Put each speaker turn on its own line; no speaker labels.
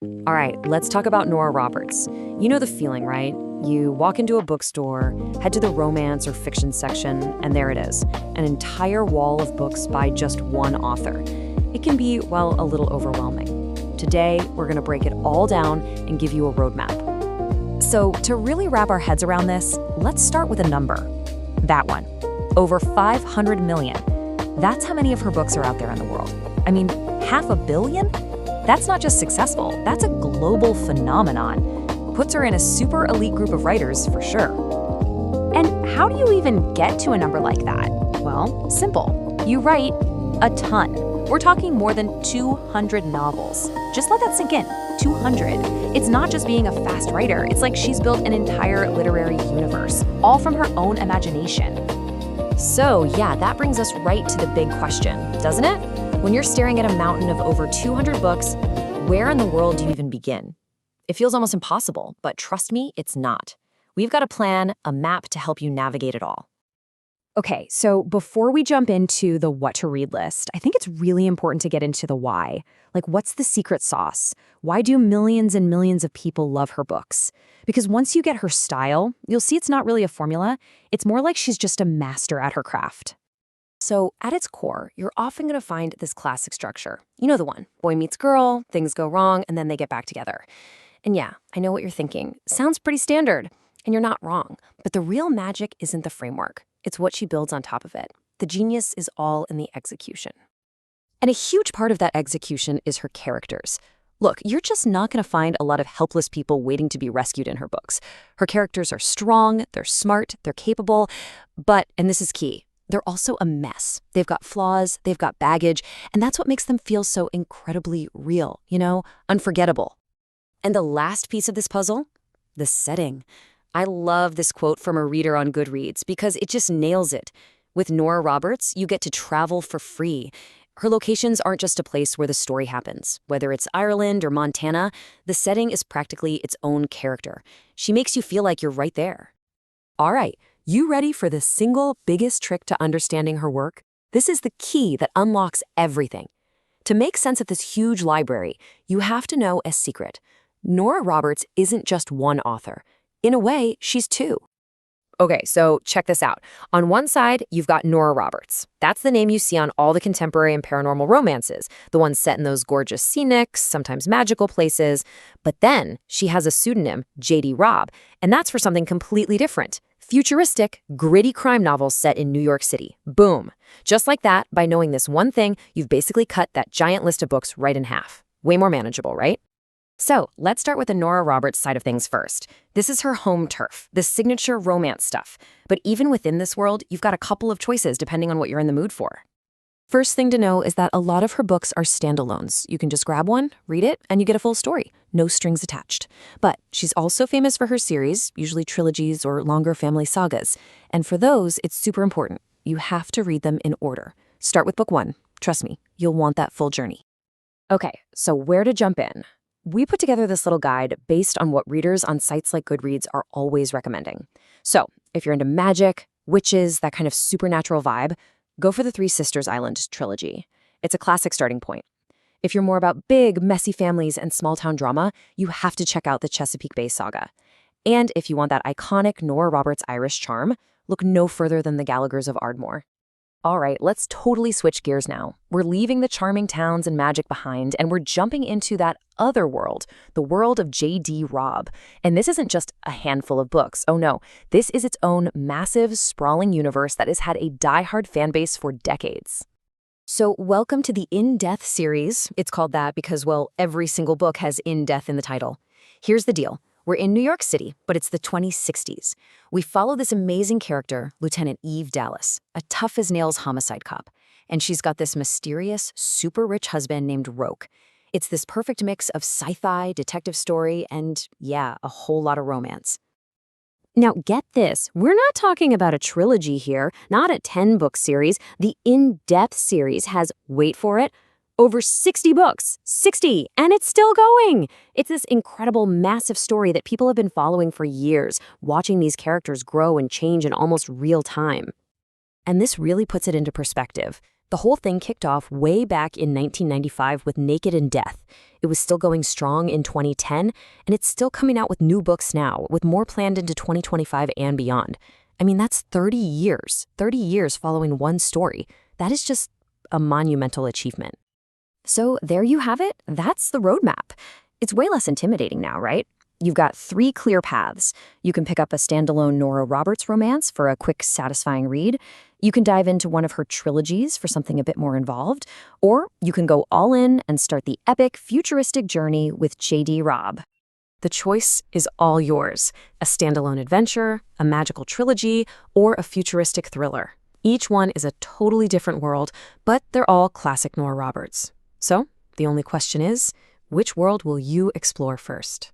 All right, let's talk about Nora Roberts. You know the feeling, right? You walk into a bookstore, head to the romance or fiction section, and there it is, an entire wall of books by just one author. It can be, well, a little overwhelming. Today, we're going to break it all down and give you a roadmap. So, to really wrap our heads around this, let's start with a number. That one. Over 500 million. That's how many of her books are out there in the world. I mean, 500 million? That's not just successful, that's a global phenomenon. Puts her in a super elite group of writers for sure.
And how do you even get to a number like that?
Well, simple. You write a ton. We're talking more than 200 novels. Just let that sink in. 200. It's not just being a fast writer, it's like she's built an entire literary universe, all from her own imagination. So yeah, that brings us right to the big question, doesn't it? When you're staring at a mountain of over 200 books, where in the world do you even begin? It feels almost impossible, but trust me, it's not. We've got a plan, a map to help you navigate it all.
Okay, so before we jump into the what to read list, I think it's really important to get into the why. Like, what's the secret sauce? Why do millions and millions of people love her books? Because once you get her style, you'll see it's not really a formula. It's more like she's just a master at her craft.
So at its core, you're often going to find this classic structure. You know the one. Boy meets girl, things go wrong, and then they get back together. And yeah, I know what you're thinking. Sounds pretty standard. And you're not wrong. But the real magic isn't the framework. It's what she builds on top of it. The genius is all in the execution. And a huge part of that execution is her characters. Look, you're just not going to find a lot of helpless people waiting to be rescued in her books. Her characters are strong, they're smart, they're capable, but, and this is key, they're also a mess. They've got flaws, they've got baggage, and that's what makes them feel so incredibly real, unforgettable. And the last piece of this puzzle? The setting. I love this quote from a reader on Goodreads because it just nails it. With Nora Roberts, you get to travel for free. Her locations aren't just a place where the story happens. Whether it's Ireland or Montana, the setting is practically its own character. She makes you feel like you're right there. All right, you ready for the single biggest trick to understanding her work? This is the key that unlocks everything. To make sense of this huge library, you have to know a secret. Nora Roberts isn't just one author. In a way, she's two. Okay, so check this out. On one side, you've got Nora Roberts. That's the name you see on all the contemporary and paranormal romances, the ones set in those gorgeous scenic, sometimes magical places. But then she has a pseudonym, J.D. Robb, and that's for something completely different. Futuristic, gritty crime novels set in New York City. Boom. Just like that, by knowing this one thing, you've basically cut that giant list of books right in half. Way more manageable, right? So let's start with the Nora Roberts side of things first. This is her home turf, the signature romance stuff. But even within this world, you've got a couple of choices depending on what you're in the mood for. First thing to know is that a lot of her books are standalones. You can just grab one, read it, and you get a full story. No strings attached. But she's also famous for her series, usually trilogies or longer family sagas. And for those, it's super important. You have to read them in order. Start with book 1. Trust me, you'll want that full journey. Okay, so where to jump in? We put together this little guide based on what readers on sites like Goodreads are always recommending. So, if you're into magic, witches, that kind of supernatural vibe, go for the Three Sisters Island trilogy. It's a classic starting point. If you're more about big, messy families and small-town drama, you have to check out the Chesapeake Bay saga. And if you want that iconic Nora Roberts Irish charm, look no further than the Gallaghers of Ardmore. All right, let's totally switch gears now. We're leaving the charming towns and magic behind, and we're jumping into that other world, the world of J.D. Robb. And this isn't just a handful of books. Oh no, this is its own massive, sprawling universe that has had a diehard fan base for decades. So welcome to the In Death series. It's called that because, well, every single book has In Death in the title. Here's the deal. We're in New York City, but it's the 2060s. We follow this amazing character, Lieutenant Eve Dallas, a tough-as-nails homicide cop. And she's got this mysterious, super rich husband named Roke. It's this perfect mix of sci-fi, detective story, and, yeah, a whole lot of romance. Now, get this. We're not talking about a trilogy here, not a 10-book series. The In-Depth series has, wait for it, over 60 books. 60! And it's still going! It's this incredible, massive story that people have been following for years, watching these characters grow and change in almost real time. And this really puts it into perspective.
The whole thing kicked off way back in 1995 with Naked in Death. It was still going strong in 2010, and it's still coming out with new books now, with more planned into 2025 and beyond. I mean, that's 30 years following one story. That is just a monumental achievement. So there you have it. That's the roadmap. It's way less intimidating now, right? You've got 3 clear paths. You can pick up a standalone Nora Roberts romance for a quick, satisfying read. You can dive into one of her trilogies for something a bit more involved. Or you can go all in and start the epic, futuristic journey with J.D. Robb. The choice is all yours. A standalone adventure, a magical trilogy, or a futuristic thriller. Each one is a totally different world, but they're all classic Nora Roberts. So, the only question is, which world will you explore first?